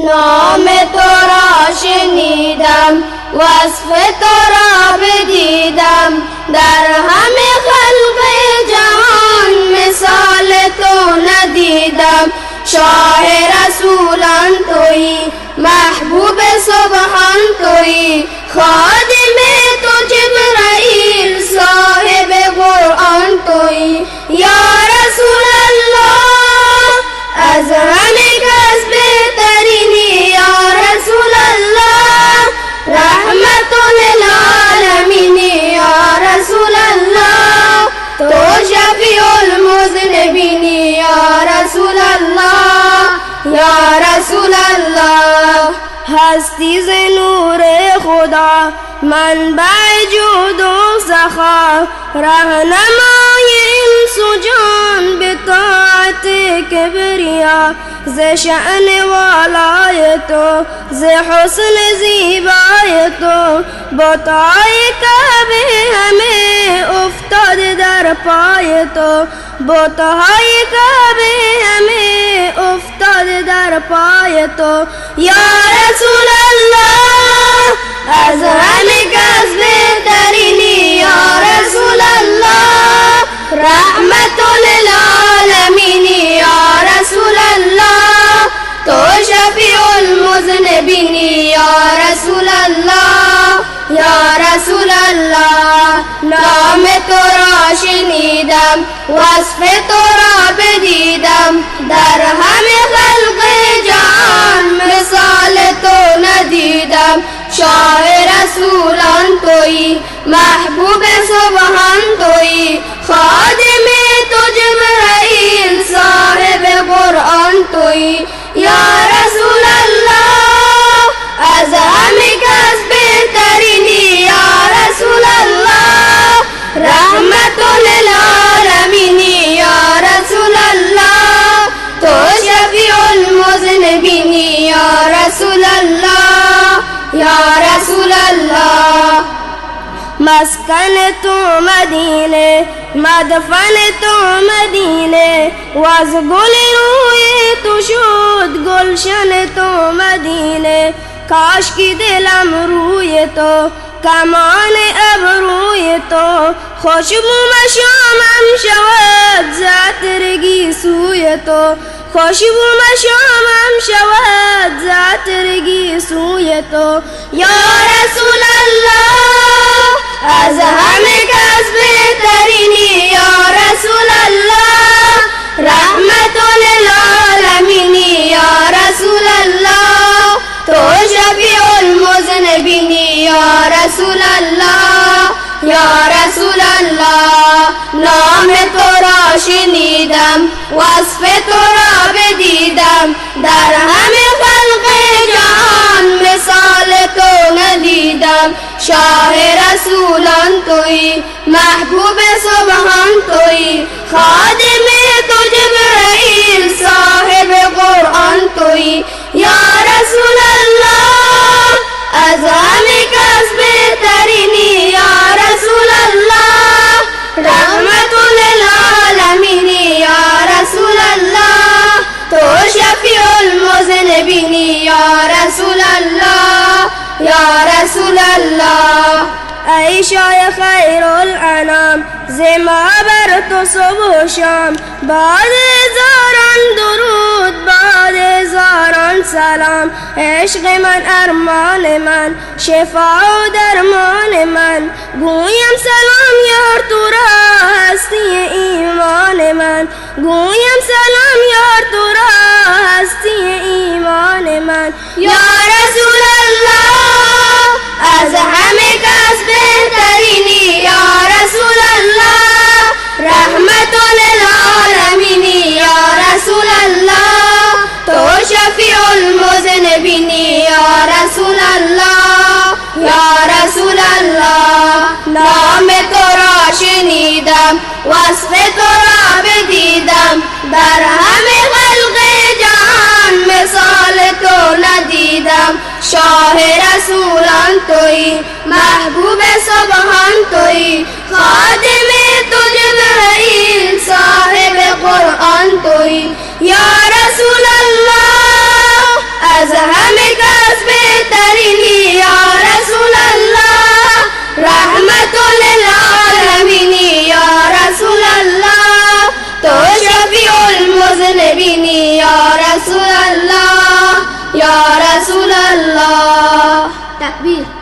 نام تو را شنیدم وصف تو را بدیدم در همه خلق جهان مثال تو ندیدم شاه رسولان تویی محبوب سبحان تویی خادم تو جبرائیل صاحب قرآن تویی یا رسول الله از همه کس بهترینی یا رسول الله رحمت للعالمین یا رسول الله تو شفیع المذنبین یا رسول الله یا رسول الله هستی ز نور خدا منبع جود و سخا رهنمای انس و جان به طاعت کبریا ز شأن والای تو ز حسن زیبای تو بتای کعبه همه افتاده در پای تو بتهای کعبه همه افتاده در پای تو یا رسول الله از همه کس بهترینی یا رسول الله رحمت للعالمین یا رسول الله تو شفیع المذنبین یا رسول الله یا رسول الله نام تو را شنیدم وصف تو را بدیدم در همه خلق جهان مثال تو ندیدم شاه رسولان تویی محبوب سبحان تویی خادم تو جبرائیل صاحب قرآن تویی یا رسول الله از همه کس بهترینی یا رسول الله رحمت للعالمین یا رسول الله تو شفیع المذنبین یا رسول الله یا رسول الله مسکن تو مدینه مدفن تو مدینه و از گل روی تو شد گلشن تو مدینه کاش کی دلم روی تو کمان ابروی تو خوشبو مشامم شود زعترگی سوی تو خوشبو مشامم شود زعترگی سوی تو یا رسول الله از همه کس بهترینی یا رسول الله رحمت للعالمین یا رسول الله تو شفیع المذنبین یا رسول الله یا رسول الله نام تو را شنیدم وصف تو را بدیدم در همه خلق جهان مثال تو ندیدم شاه رسولان تویی محبوب سبحان تویی خادم تو جبرائیل صاحب قرآن تویی یا رسول الله از همه کس بهترینی یا رسول الله رحمت للعالمین یا رسول الله تو شفیع المذنبین یا رسول الله یا رسول الله ای شای خیر الانام زما بر تو صبح و شام بعد هزاران درود بعد هزاران سلام عشق من ارمان من شفا و درمان من گویم سلام یار تو را هستی ایمان من گویم سلام یار تو را هستی ایمان من یا رسول الله از همه کس بهترینی یا رسول الله رحمت للعالمین یا رسول الله تو شفیع المذنبین یا رسول الله یا رسول الله نام تو را شنیدم وصف تو را بدیدم در همه خلق جهان مثال تو ندیدم شاه رسولان تویی محبوب سبحان تویی خادم تو جبرائیل صاحب قرآن تویی یا رسول الله از التعبير.